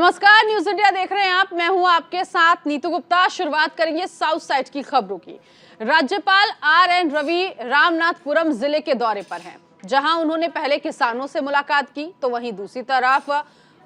नमस्कार, news India देख रहे हैं आप। मैं हूं आपके साथ नीतू गुप्ता। शुरुआत करेंगे साउथ साइड की खबरों की। राज्यपाल आर.एन. रवि रामनाथपुरम जिले के दौरे पर हैं, जहां उन्होंने पहले किसानों से मुलाकात की, तो वहीं दूसरी तरफ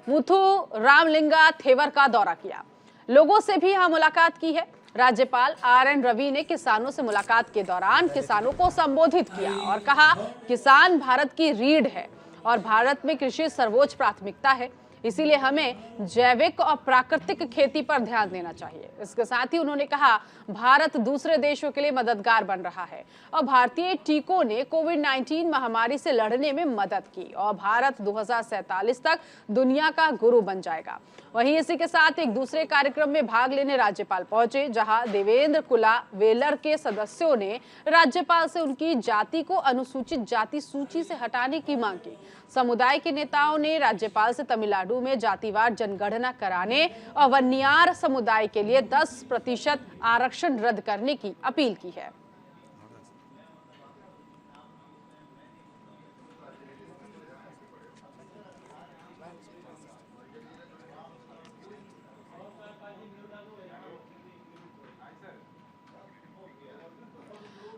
मुथु रामलिंगा थेवर का दौरा किया। लोगों से भी यहां मुलाकात की है। राज्यपाल आर.एन. रवि ने किसानों से मुलाकात के दौरान किसानों को संबोधित किया और कहा, किसान भारत की रीढ़ है और भारत में कृषि सर्वोच्च प्राथमिकता है, इसीलिए हमें जैविक और प्राकृतिक खेती पर ध्यान देना चाहिए। इसके साथ ही उन्होंने कहा, भारत दूसरे देशों के लिए मददगार बन रहा है और भारतीय टीकों ने कोविड-19 महामारी से लड़ने में मदद की और भारत 2047 तक दुनिया का गुरु बन जाएगा। वहीं इसी के साथ एक दूसरे कार्यक्रम में भाग लेने राज्यपाल पहुंचे, जहां देवेंद्र कुला वेलर के सदस्यों ने राज्यपाल से उनकी जाति को अनुसूचित जाति सूची से हटाने की मांग की। समुदाय के नेताओं ने राज्यपाल से तमिलनाडु में जातिवार जनगणना कराने और वन्नियार समुदाय के लिए 10% आरक्षण रद्द करने की अपील की है।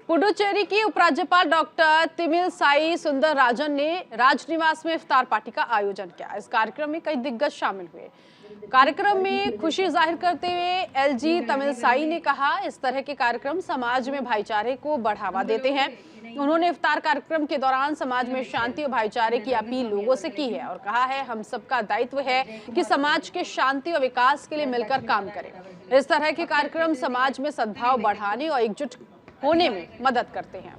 पुडुचेरी की उपराज्यपाल डॉक्टर तमिलसाई सुंदरराजन ने राजनिवास में इफ्तार पार्टी का आयोजन किया। इस कार्यक्रम में कई दिग्गज शामिल हुए। कार्यक्रम में खुशी जाहिर करते हुए एलजी तमिलसाई ने कहा, इस तरह के कार्यक्रम समाज में भाईचारे को बढ़ावा देते हैं। उन्होंने इफ्तार कार्यक्रम के दौरान समाज में शांति और भाईचारे की अपील लोगों से की है और कहा है, हम सबका दायित्व है कि समाज के शांति और विकास के लिए मिलकर काम करें। इस तरह के कार्यक्रम समाज में सद्भाव बढ़ाने और एकजुट होने में मदद करते हैं।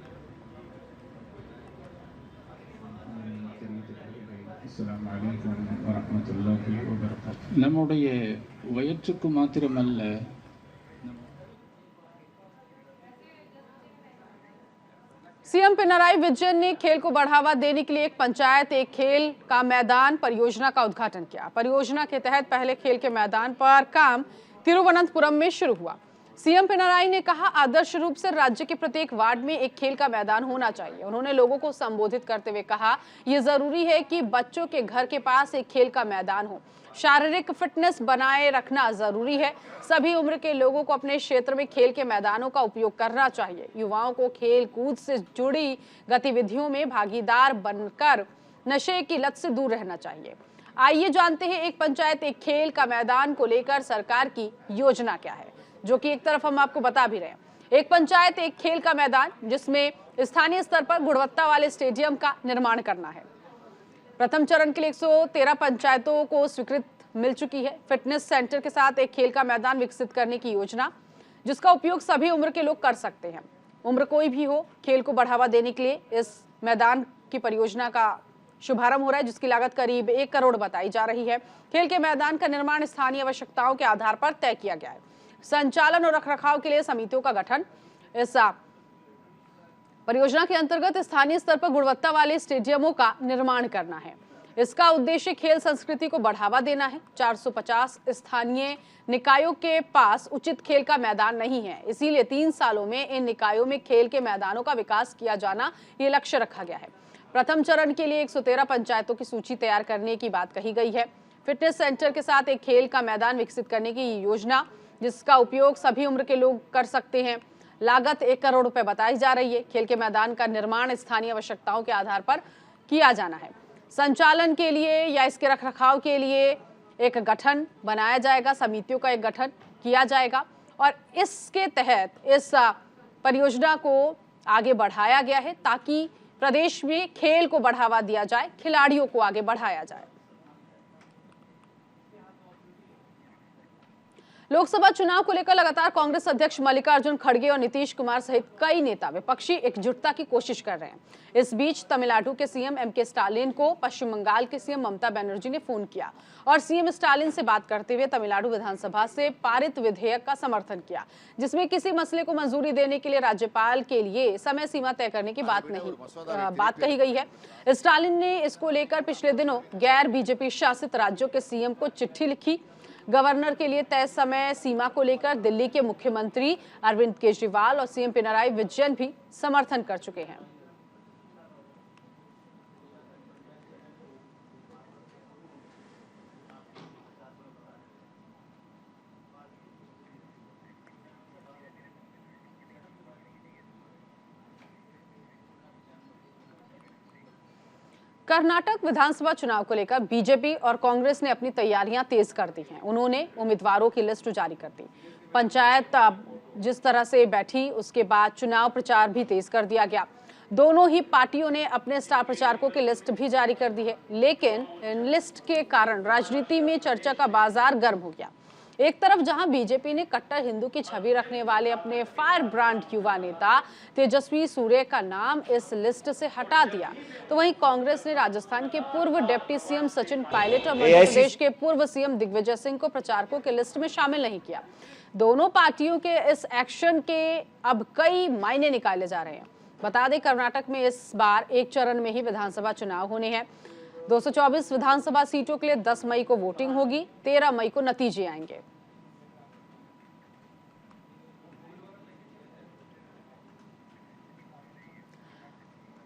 நம்முடைய வயிற்றுக்கு மாத்திரமல்ல, सीएम पिनराई विजयन ने खेल को बढ़ावा देने के लिए एक पंचायत एक खेल का मैदान परियोजना का उद्घाटन किया। परियोजना के तहत पहले खेल के मैदान पर काम तिरुवनंतपुरम में शुरू हुआ। सीएम पिनराई ने कहा, आदर्श रूप से राज्य के प्रत्येक वार्ड में एक खेल का मैदान होना चाहिए। उन्होंने लोगों को संबोधित करते हुए कहा, यह जरूरी है कि बच्चों के घर के पास एक खेल का मैदान हो। शारीरिक फिटनेस बनाए रखना जरूरी है। सभी उम्र के लोगों को अपने क्षेत्र में खेल के मैदानों का उपयोग करना चाहिए। युवाओं को खेल कूद से जुड़ी गतिविधियों में भागीदार बनकर नशे की लत से दूर रहना चाहिए। आइए जानते हैं एक पंचायत एक खेल का मैदान को लेकर सरकार की योजना क्या है, जो कि एक तरफ हम आपको बता भी रहे हैं। एक पंचायत एक खेल का मैदान, जिसमें स्थानीय स्तर पर गुणवत्ता वाले स्टेडियम का निर्माण करना है। प्रथम चरण के लिए 113 पंचायतों को स्वीकृति मिल चुकी है। फिटनेस सेंटर के साथ एक खेल का मैदान विकसित करने की योजना, जिसका उपयोग सभी उम्र के लोग कर सकते हैं। उम्र कोई भी हो, खेल को बढ़ावा देने के लिए इस मैदान की परियोजना का शुभारंभ हो रहा है, जिसकी लागत करीब 1 करोड़ बताई जा रही है। खेल के मैदान का निर्माण स्थानीय आवश्यकताओं के आधार पर तय किया गया है। संचालन और रखरखाव के लिए समितियों का गठन। इस परियोजना के अंतर्गत स्थानीय स्तर पर गुणवत्ता वाले स्टेडियमों का निर्माण करना है। इसका उद्देश्य खेल संस्कृति को बढ़ावा देना है। 450 स्थानीय निकायों के पास उचित खेल का मैदान नहीं है, इसीलिए 3 सालों में इन निकायों में खेल के मैदानों का विकास किया जाना, ये लक्ष्य रखा गया है। प्रथम चरण के लिए 113 पंचायतों की सूची तैयार करने की बात कही गई है। फिटनेस सेंटर के साथ एक खेल का मैदान विकसित करने की योजना, जिसका उपयोग सभी उम्र के लोग कर सकते हैं। लागत 1 करोड़ रुपए बताई जा रही है। खेल के मैदान का निर्माण स्थानीय आवश्यकताओं के आधार पर किया जाना है। संचालन के लिए या इसके रखरखाव के लिए एक गठन बनाया जाएगा, समितियों का एक गठन किया जाएगा और इसके तहत इस परियोजना को आगे बढ़ाया गया है, ताकि प्रदेश में खेल को बढ़ावा दिया जाए, खिलाड़ियों को आगे बढ़ाया जाए। लोकसभा चुनाव को लेकर लगातार कांग्रेस अध्यक्ष मल्लिकार्जुन खड़गे और नीतीश कुमार सहित कई नेता विपक्षी एकजुटता की कोशिश कर रहे हैं। इस बीच तमिलनाडु के सीएम एमके स्टालिन को पश्चिम बंगाल के सीएम ममता बनर्जी ने फोन किया और सीएम स्टालिन से बात करते हुए तमिलनाडु विधानसभा से पारित विधेयक का समर्थन किया, जिसमें किसी मसले को मंजूरी देने के लिए राज्यपाल के लिए समय सीमा तय करने की बात कही गई है। स्टालिन ने इसको लेकर पिछले दिनों गैर बीजेपी शासित राज्यों के सीएम को चिट्ठी लिखी। गवर्नर के लिए तय समय सीमा को लेकर दिल्ली के मुख्यमंत्री अरविंद केजरीवाल और सीएम पिनराई विजयन भी समर्थन कर चुके हैं। कर्नाटक विधानसभा चुनाव को लेकर बीजेपी और कांग्रेस ने अपनी तैयारियां तेज कर दी हैं। उन्होंने उम्मीदवारों की लिस्ट जारी कर दी। पंचायत जिस तरह से बैठी उसके बाद चुनाव प्रचार भी तेज कर दिया गया। दोनों ही पार्टियों ने अपने स्टार प्रचारकों की लिस्ट भी जारी कर दी है, लेकिन इन लिस्ट के कारण राजनीति में चर्चा का बाजार गर्म हो गया। एक तरफ जहां बीजेपी ने कट्टर हिंदू की छवि रखने वाले अपने फायर ब्रांड युवा नेता तेजस्वी सूर्य का नाम इस लिस्ट से हटा दिया, तो वहीं कांग्रेस ने राजस्थान के पूर्व डिप्टी सीएम सचिन पायलट और मध्य प्रदेश के पूर्व सीएम दिग्विजय सिंह को प्रचारकों की लिस्ट में शामिल नहीं किया। दोनों पार्टियों के इस एक्शन के अब कई मायने निकाले जा रहे हैं। बता दें, कर्नाटक में इस बार एक चरण में ही विधानसभा चुनाव होने हैं। 224 विधानसभा सीटों के लिए 10 मई को वोटिंग होगी, 13 मई को नतीजे आएंगे।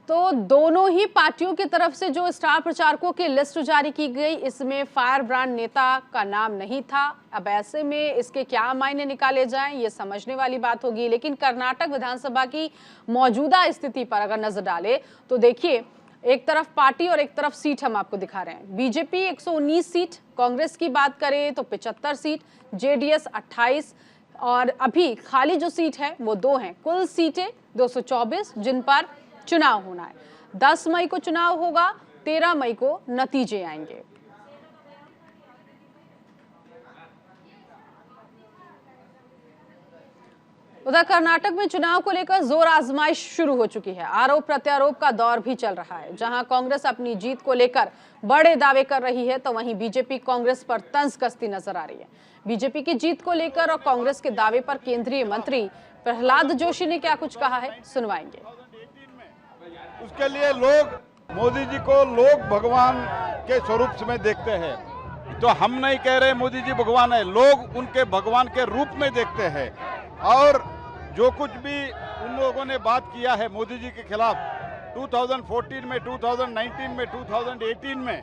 तो दोनों ही पार्टियों की तरफ से जो स्टार प्रचारकों की लिस्ट जारी की गई, इसमें फायर ब्रांड नेता का नाम नहीं था। अब ऐसे में इसके क्या मायने निकाले जाएं, ये समझने वाली बात होगी। लेकिन कर्नाटक विधानसभा की मौजूदा स्थिति पर अगर नजर डाले तो देखिए, एक तरफ पार्टी और एक तरफ सीट हम आपको दिखा रहे हैं। बीजेपी 119 सीट, कांग्रेस की बात करें तो 75 सीट, जेडीएस 28 और अभी खाली जो सीट है वो 2 हैं। कुल सीटें 224 जिन पर चुनाव होना है। 10 मई को चुनाव होगा, 13 मई को नतीजे आएंगे। उधर कर्नाटक में चुनाव को लेकर जोर आजमाइश शुरू हो चुकी है। आरोप प्रत्यारोप का दौर भी चल रहा है। जहां कांग्रेस अपनी जीत को लेकर बड़े दावे कर रही है, तो वहीं बीजेपी कांग्रेस पर तंज कसती नजर आ रही है। बीजेपी की जीत को लेकर और कांग्रेस के दावे पर केंद्रीय मंत्री प्रहलाद जोशी ने क्या कुछ कहा है, सुनवाएंगे। उसके लिए लोग मोदी जी को लोग भगवान के स्वरूप में देखते हैं। तो हम नहीं कह रहे मोदी जी भगवान है, लोग उनके भगवान के रूप में देखते हैं। और जो कुछ भी उन लोगों ने बात किया है मोदी जी के खिलाफ 2014 में, 2019 में, 2018 में,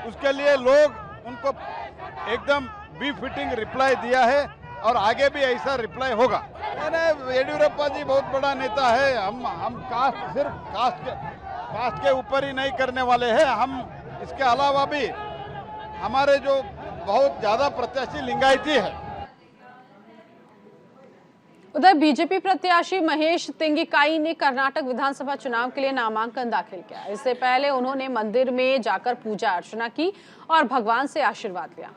उसके लिए लोग उनको एकदम बी फिटिंग रिप्लाई दिया है और आगे भी ऐसा रिप्लाई होगा। येडियुरप्पा जी बहुत बड़ा नेता है। हम कास्ट सिर्फ कास्ट के ऊपर ही नहीं करने वाले हैं। हम इसके अलावा भी हमारे जो बहुत ज्यादा प्रत्याशी लिंगायती है। उधर बीजेपी प्रत्याशी महेश तिंगिकाई ने कर्नाटक विधानसभा चुनाव के लिए नामांकन दाखिल किया। इससे पहले उन्होंने मंदिर में जाकर पूजा अर्चना की और भगवान से आशीर्वाद लिया।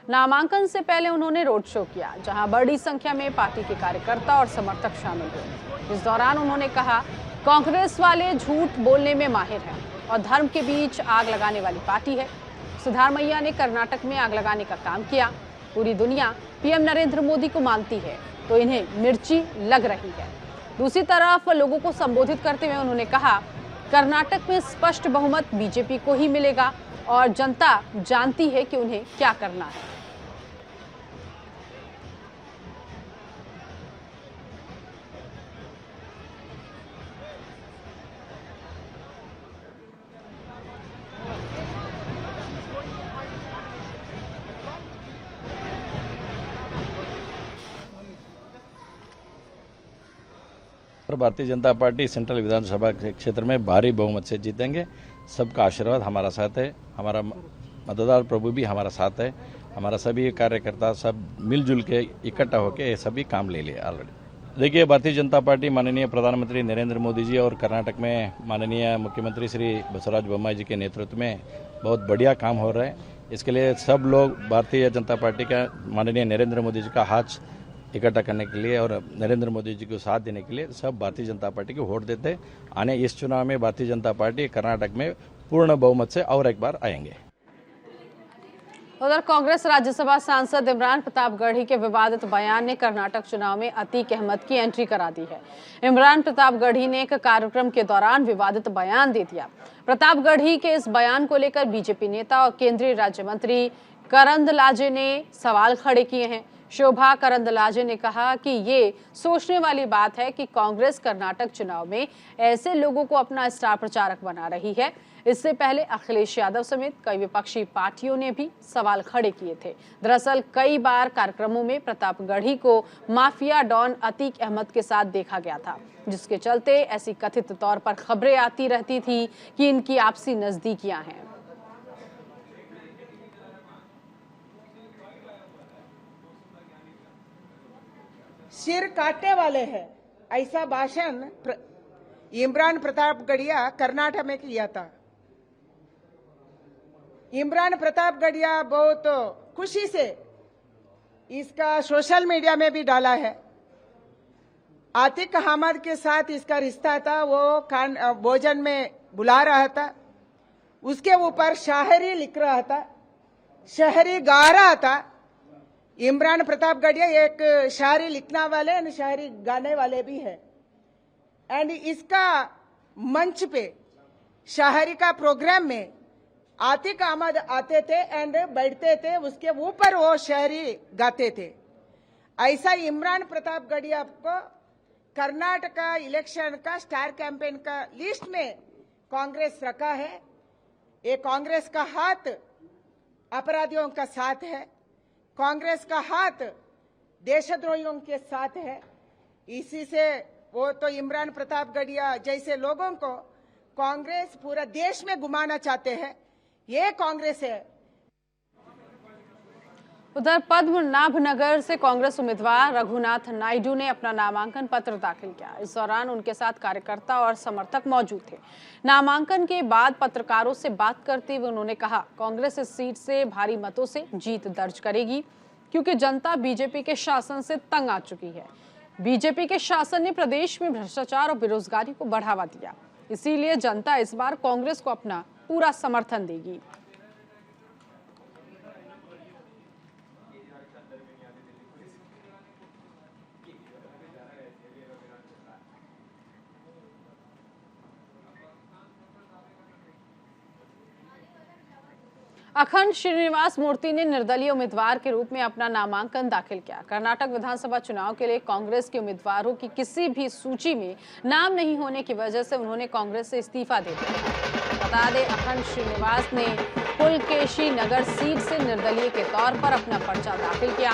नामांकन से पहले उन्होंने रोड शो किया, जहां बड़ी संख्या में पार्टी के कार्यकर्ता और समर्थक शामिल हुए। इस दौरान उन्होंने कहा, कांग्रेस वाले झूठ बोलने में माहिर हैं और धर्म के बीच आग लगाने वाली पार्टी है। सिद्धारमैया ने कर्नाटक में आग लगाने का काम किया। पूरी दुनिया पीएम नरेंद्र मोदी को मानती है, तो इन्हें मिर्ची लग रही है। दूसरी तरफ लोगों को संबोधित करते हुए उन्होंने कहा, कर्नाटक में स्पष्ट बहुमत बीजेपी को ही मिलेगा और जनता जानती है कि उन्हें क्या करना है। भारतीय जनता पार्टी सेंट्रल विधानसभा के क्षेत्र में भारी बहुमत से जीतेंगे। सबका आशीर्वाद हमारा साथ है, हमारा मतदार प्रभु भी हमारा साथ है। हमारा सभी कार्यकर्ता सब मिलजुल के इकट्ठा होकर सभी काम ले लिए ऑलरेडी। देखिए, भारतीय जनता पार्टी माननीय प्रधानमंत्री नरेंद्र मोदी जी और कर्नाटक में माननीय मुख्यमंत्री श्री बसवराज बोम्मई जी के नेतृत्व में बहुत बढ़िया काम हो रहा है। इसके लिए सब लोग भारतीय जनता पार्टी का माननीय नरेंद्र मोदी जी का हाथ इकट्ठा करने के लिए और नरेंद्र मोदी जी को साथ देने के लिए सब भारतीय जनता पार्टी को वोट देते। आने इस चुनाव में भारतीय जनता पार्टी कर्नाटक में पूर्ण बहुमत से और एक बार आएंगे। उधर कांग्रेस राज्यसभा सांसद इमरान प्रतापगढ़ी के विवादित बयान ने कर्नाटक चुनाव में अतीक अहमद की एंट्री करा दी है। इमरान प्रतापगढ़ी ने एक कार्यक्रम के दौरान विवादित बयान दे दिया। प्रतापगढ़ी के इस बयान को लेकर बीजेपी नेता और केंद्रीय राज्य मंत्री करंदलाजे ने सवाल खड़े किए हैं। शोभा करंदलाजे ने कहा कि ये सोचने वाली बात है कि कांग्रेस कर्नाटक चुनाव में ऐसे लोगों को अपना स्टार प्रचारक बना रही है। इससे पहले अखिलेश यादव समेत कई विपक्षी पार्टियों ने भी सवाल खड़े किए थे। दरअसल कई बार कार्यक्रमों में प्रतापगढ़ी को माफिया डॉन अतीक अहमद के साथ देखा गया था, जिसके चलते ऐसी कथित तौर पर खबरें आती रहती थी कि इनकी आपसी नजदीकियां हैं। सिर काटने वाले हैं, ऐसा भाषण इमरान प्रतापगढ़िया कर्नाटक में किया था। इमरान प्रतापगढ़िया बहुत खुशी से इसका सोशल मीडिया में भी डाला है। आतिक अहमद के साथ इसका रिश्ता था, वो भोजन में बुला रहा था, उसके ऊपर शायरी लिख रहा था, शायरी गा रहा था। इमरान प्रतापगढ़िया एक शायरी लिखने वाले और शायरी गाने वाले भी है। एंड इसका मंच पे शायरी का प्रोग्राम में आतिक अहमद आते थे एंड बैठते थे, उसके ऊपर वो शायरी गाते थे। ऐसा इमरान प्रतापगढ़िया को कर्नाटक इलेक्शन का स्टार कैंपेन का लिस्ट में कांग्रेस रखा है। ये कांग्रेस का हाथ अपराधियों का साथ है, कांग्रेस का हाथ देशद्रोहियों के साथ है। इसी से वो तो इमरान प्रतापगढ़िया जैसे लोगों को कांग्रेस पूरा देश में घुमाना चाहते हैं। ये कांग्रेस है। उधर पद्मनाभनगर से कांग्रेस उम्मीदवार रघुनाथ नायडू ने अपना नामांकन पत्र दाखिल किया। इस दौरान उनके साथ कार्यकर्ता और समर्थक मौजूद थे। नामांकन के बाद पत्रकारों से बात करते हुए उन्होंने कहा, कांग्रेस इस सीट से भारी मतों से जीत दर्ज करेगी, क्योंकि जनता बीजेपी के शासन से तंग आ चुकी है। बीजेपी के शासन ने प्रदेश में भ्रष्टाचार और बेरोजगारी को बढ़ावा दिया, इसीलिए जनता इस बार कांग्रेस को अपना पूरा समर्थन देगी। अखंड श्रीनिवास मूर्ति ने निर्दलीय उम्मीदवार के रूप में अपना नामांकन दाखिल किया। कर्नाटक विधानसभा चुनाव के लिए कांग्रेस के उम्मीदवारों की किसी भी सूची में नाम नहीं होने की वजह से उन्होंने कांग्रेस से इस्तीफा दे दिया। बता दें, अखंड श्रीनिवास ने पुलकेशी नगर सीट से निर्दलीय के तौर पर अपना पर्चा दाखिल किया।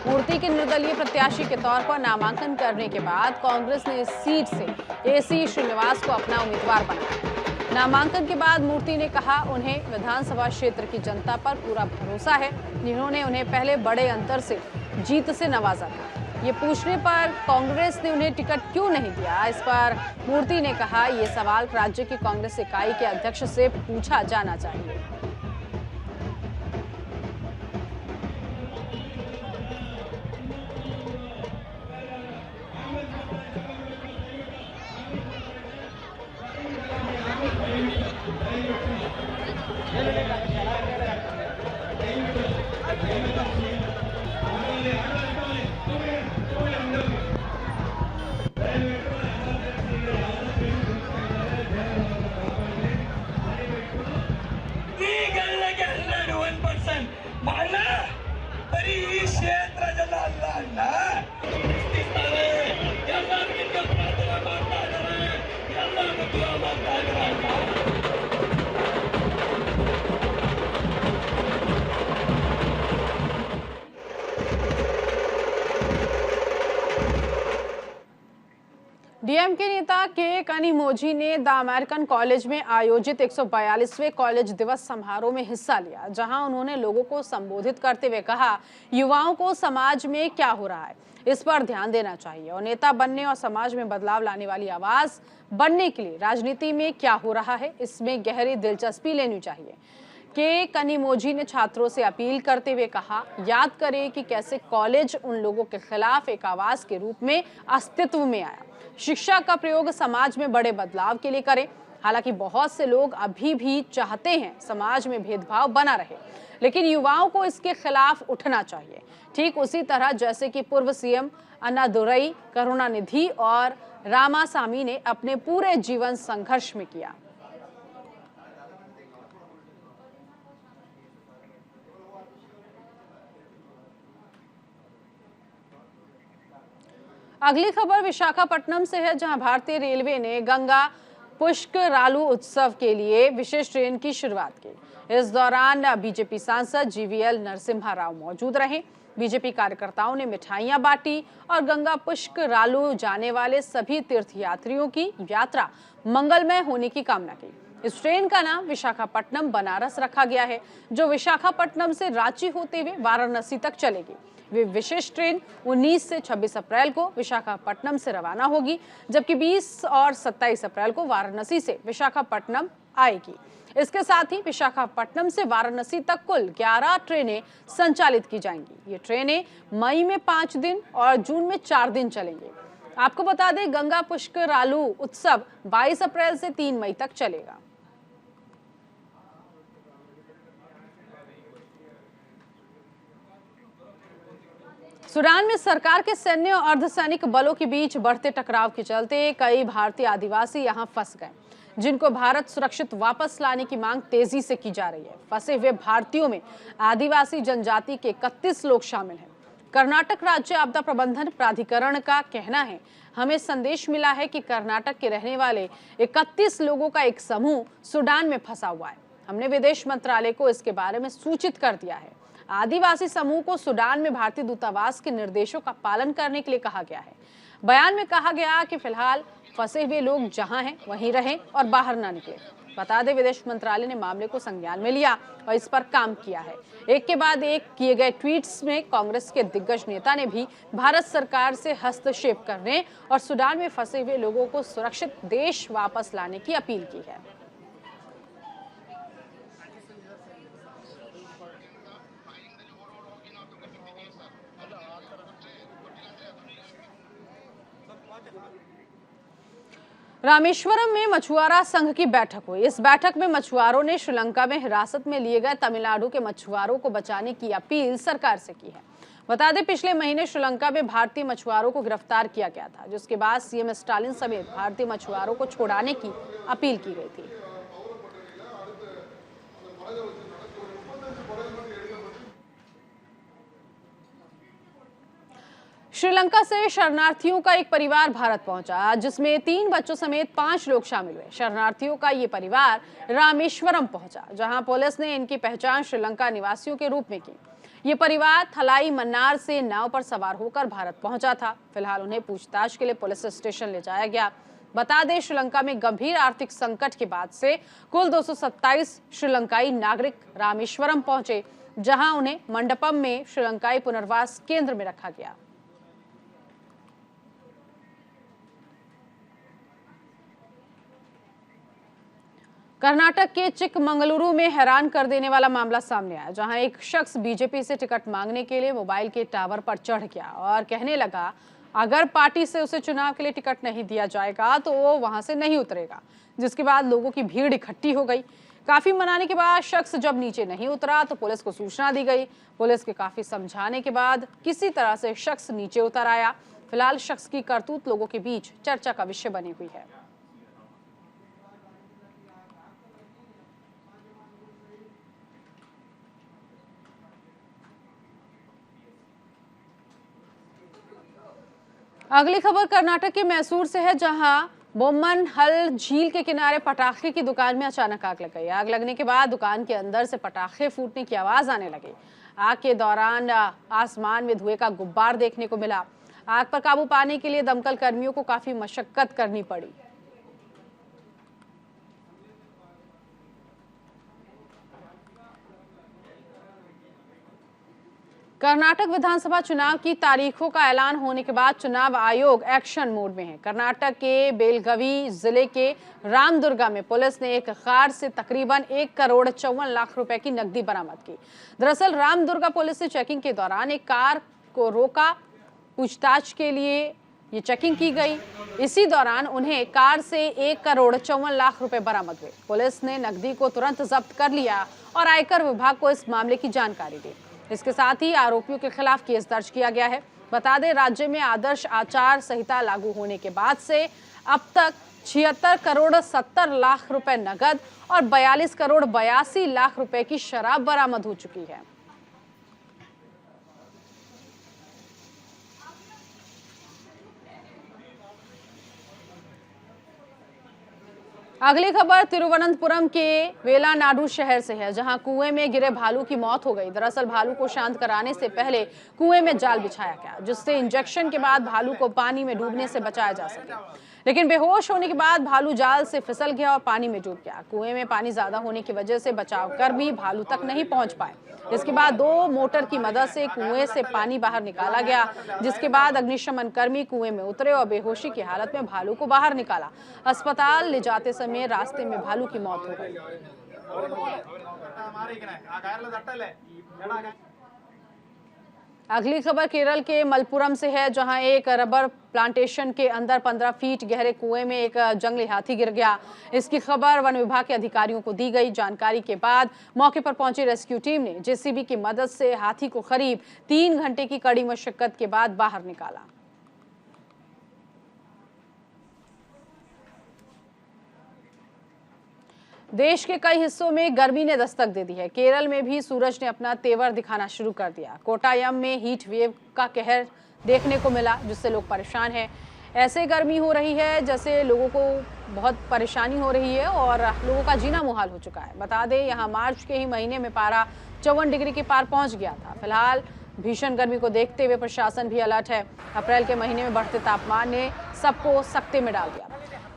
मूर्ति के निर्दलीय प्रत्याशी के तौर पर नामांकन करने के बाद कांग्रेस ने इस सीट से एसी श्रीनिवास को अपना उम्मीदवार बनाया। नामांकन के बाद मूर्ति ने कहा, उन्हें विधानसभा क्षेत्र की जनता पर पूरा भरोसा है, जिन्होंने उन्हें पहले बड़े अंतर से जीत से नवाजा था। ये पूछने पर कांग्रेस ने उन्हें टिकट क्यों नहीं दिया, इस पर मूर्ति ने कहा, ये सवाल राज्य की कांग्रेस इकाई के अध्यक्ष से पूछा जाना चाहिए। डीएमके नेता के कनिमोझी ने द अमेरिकन कॉलेज में आयोजित 142वें कॉलेज दिवस समारोह में हिस्सा लिया, जहां उन्होंने लोगों को संबोधित करते हुए कहा, युवाओं को समाज में क्या हो रहा है इस पर ध्यान देना चाहिए और नेता बनने और समाज में बदलाव लाने वाली आवाज बनने के लिए राजनीति में क्या हो रहा है इसमें गहरी दिलचस्पी लेनी चाहिए। के कनिमोझी ने छात्रों से अपील करते हुए कहा, याद करें कि कैसे कॉलेज उन लोगों के खिलाफ एक आवाज के रूप में अस्तित्व में आया। शिक्षा का प्रयोग समाज में बड़े बदलाव के लिए करें। हालांकि बहुत से लोग अभी भी चाहते हैं समाज में भेदभाव बना रहे, लेकिन युवाओं को इसके खिलाफ उठना चाहिए, ठीक उसी तरह जैसे कि पूर्व सीएम अन्नादुरई, करुणानिधि और रामासामी ने अपने पूरे जीवन संघर्ष में किया। अगली खबर विशाखापट्टनम से है, जहां भारतीय रेलवे ने गंगा पुष्करालू उत्सव के लिए विशेष ट्रेन की शुरुआत की। इस दौरान बीजेपी सांसद जीवीएल नरसिम्हा राव मौजूद रहे। बीजेपी कार्यकर्ताओं ने मिठाइयां बांटी और गंगा पुष्करालू जाने वाले सभी तीर्थयात्रियों की यात्रा मंगलमय होने की कामना की। इस ट्रेन का नाम विशाखापट्टनम बनारस रखा गया है, जो विशाखापट्टनम से रांची होते हुए वाराणसी तक चलेगी। वे विशेष ट्रेन 19 से 26 अप्रैल को विशाखापट्टनम से रवाना होगी, जबकि 20 और 27 अप्रैल को वाराणसी से विशाखापट्टनम आएगी। इसके साथ ही विशाखापट्टनम से वाराणसी तक कुल 11 ट्रेनें संचालित की जाएंगी। ये ट्रेनें मई में 5 दिन और जून में 4 दिन चलेंगी। आपको बता दें, गंगा पुष्करालू उत्सव 22 अप्रैल से 3 मई तक चलेगा। सूडान में सरकार के सैन्य और अर्धसैनिक बलों के बीच बढ़ते टकराव के चलते कई भारतीय आदिवासी यहां फंस गए, जिनको भारत सुरक्षित वापस लाने की मांग तेजी से की जा रही है। फंसे हुए भारतीयों में आदिवासी जनजाति के 31 लोग शामिल हैं। कर्नाटक राज्य आपदा प्रबंधन प्राधिकरण का कहना है, हमें संदेश मिला है कि कर्नाटक के रहने वाले 31 लोगों का एक समूह सूडान में फंसा हुआ है। हमने विदेश मंत्रालय को इसके बारे में सूचित कर दिया है। आदिवासी समूह को सूडान में भारतीय दूतावास के निर्देशों का पालन करने के लिए कहा गया है। बयान में कहा गया कि फिलहाल फंसे हुए लोग जहां हैं वहीं रहें और बाहर ना निकले। बता दें, विदेश मंत्रालय ने मामले को संज्ञान में लिया और इस पर काम किया है। एक के बाद एक किए गए ट्वीट्स में कांग्रेस के दिग्गज नेता ने भी भारत सरकार से हस्तक्षेप करने और सूडान में फंसे हुए लोगों को सुरक्षित देश वापस लाने की अपील की है। रामेश्वरम में मछुआरा संघ की बैठक हुई। इस बैठक में मछुआरों ने श्रीलंका में हिरासत में लिए गए तमिलनाडु के मछुआरों को बचाने की अपील सरकार से की है। बता दें, पिछले महीने श्रीलंका में भारतीय मछुआरों को गिरफ्तार किया गया था, जिसके बाद सीएम स्टालिन समेत भारतीय मछुआरों को छुड़ाने की अपील की गई थी। श्रीलंका से शरणार्थियों का एक परिवार भारत पहुंचा, जिसमें 3 बच्चों समेत 5 लोग शामिल हुए। शरणार्थियों का ये परिवार रामेश्वरम पहुंचा, जहां पुलिस ने इनकी पहचान श्रीलंका निवासियों के रूप में की। ये परिवार थलाई मन्नार से नाव पर सवार होकर भारत पहुंचा था। फिलहाल उन्हें पूछताछ के लिए पुलिस स्टेशन ले जाया गया। बता दें, श्रीलंका में गंभीर आर्थिक संकट के बाद से कुल 227 श्रीलंकाई नागरिक रामेश्वरम पहुंचे, जहां उन्हें मंडपम में श्रीलंकाई पुनर्वास केंद्र में रखा गया। कर्नाटक के चिकमंगलुरु में हैरान कर देने वाला मामला सामने आया, जहां एक शख्स बीजेपी से टिकट मांगने के लिए मोबाइल के टावर पर चढ़ गया और कहने लगा अगर पार्टी से उसे चुनाव के लिए टिकट नहीं दिया जाएगा तो वो वहां से नहीं उतरेगा, जिसके बाद लोगों की भीड़ इकट्ठी हो गई। काफी मनाने के बाद शख्स जब नीचे नहीं उतरा तो पुलिस को सूचना दी गई। पुलिस के काफी समझाने के बाद किसी तरह से शख्स नीचे उतर आया। फिलहाल शख्स की करतूत लोगों के बीच चर्चा का विषय बनी हुई है। अगली खबर कर्नाटक के मैसूर से है, जहां बोम्मनहल झील के किनारे पटाखे की दुकान में अचानक आग लग गई। आग लगने के बाद दुकान के अंदर से पटाखे फूटने की आवाज आने लगी। आग के दौरान आसमान में धुएं का गुब्बार देखने को मिला। आग पर काबू पाने के लिए दमकल कर्मियों को काफी मशक्कत करनी पड़ी। कर्नाटक विधानसभा चुनाव की तारीखों का ऐलान होने के बाद चुनाव आयोग एक्शन मोड में है। कर्नाटक के बेलगवी जिले के रामदुर्गा में पुलिस ने एक कार से तकरीबन 1,54,00,000 रुपए की नकदी बरामद की। दरअसल रामदुर्गा पुलिस ने चेकिंग के दौरान एक कार को रोका। पूछताछ के लिए ये चेकिंग की गई। इसी दौरान उन्हें कार से 1,54,00,000 रुपए बरामद हुए। पुलिस ने नकदी को तुरंत जब्त कर लिया और आयकर विभाग को इस मामले की जानकारी दी। इसके साथ ही आरोपियों के खिलाफ केस दर्ज किया गया है। बता दें, राज्य में आदर्श आचार संहिता लागू होने के बाद से अब तक 76,70,00,000 रुपए नगद और 42,82,00,000 रुपए की शराब बरामद हो चुकी है। अगली खबर तिरुवनंतपुरम के वेलानाडु शहर से है, जहां कुएं में गिरे भालू की मौत हो गई। दरअसल भालू को शांत कराने से पहले कुएं में जाल बिछाया गया, जिससे इंजेक्शन के बाद भालू को पानी में डूबने से बचाया जा सके। लेकिन बेहोश होने के बाद भालू जाल से फिसल गया और पानी में डूब गया। कुएं में पानी ज्यादा होने की वजह से बचावकर्मी भालू तक नहीं पहुंच पाए। इसके बाद 2 मोटर की मदद से कुएं से पानी बाहर निकाला गया, जिसके बाद अग्निशमन कर्मी कुएं में उतरे और बेहोशी की हालत में भालू को बाहर निकाला। अस्पताल ले जाते समय रास्ते में भालू की मौत हो गई। अगली खबर केरल के मलपुरम से है, जहां एक रबर प्लांटेशन के अंदर 15 फीट गहरे कुएं में एक जंगली हाथी गिर गया। इसकी खबर वन विभाग के अधिकारियों को दी गई। जानकारी के बाद मौके पर पहुंची रेस्क्यू टीम ने जेसीबी की मदद से हाथी को करीब 3 घंटे की कड़ी मशक्कत के बाद बाहर निकाला। देश के कई हिस्सों में गर्मी ने दस्तक दे दी है। केरल में भी सूरज ने अपना तेवर दिखाना शुरू कर दिया। कोटायम में हीट वेव का कहर देखने को मिला, जिससे लोग परेशान हैं। ऐसे गर्मी हो रही है जैसे लोगों को बहुत परेशानी हो रही है और लोगों का जीना मुहाल हो चुका है। बता दें, यहाँ मार्च के ही महीने में पारा 54 डिग्री के पार पहुंच गया था। फिलहाल भीषण गर्मी को देखते हुए प्रशासन भी अलर्ट है। अप्रैल के महीने में बढ़ते तापमान ने सबको सकते में डाल दिया।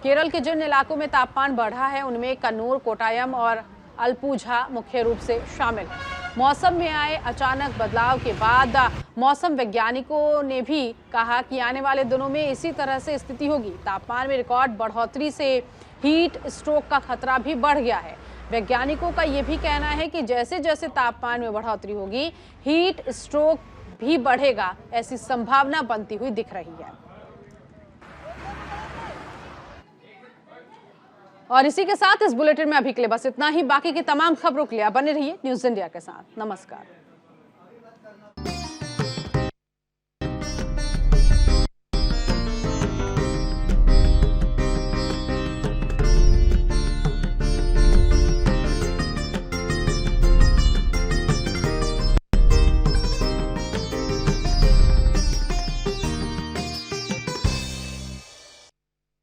केरल के जिन इलाकों में तापमान बढ़ा है, उनमें कन्नूर, कोटायम और अलपुझा मुख्य रूप से शामिल है। मौसम में आए अचानक बदलाव के बाद मौसम वैज्ञानिकों ने भी कहा कि आने वाले दिनों में इसी तरह से स्थिति होगी। तापमान में रिकॉर्ड बढ़ोतरी से हीट स्ट्रोक का खतरा भी बढ़ गया है। वैज्ञानिकों का ये भी कहना है कि जैसे जैसे तापमान में बढ़ोतरी होगी, हीट स्ट्रोक भी बढ़ेगा, ऐसी संभावना बनती हुई दिख रही है। और इसी के साथ इस बुलेटिन में अभी के लिए बस इतना ही। बाकी की तमाम खबरों के लिए बने रहिए न्यूज़ इंडिया के साथ। नमस्कार।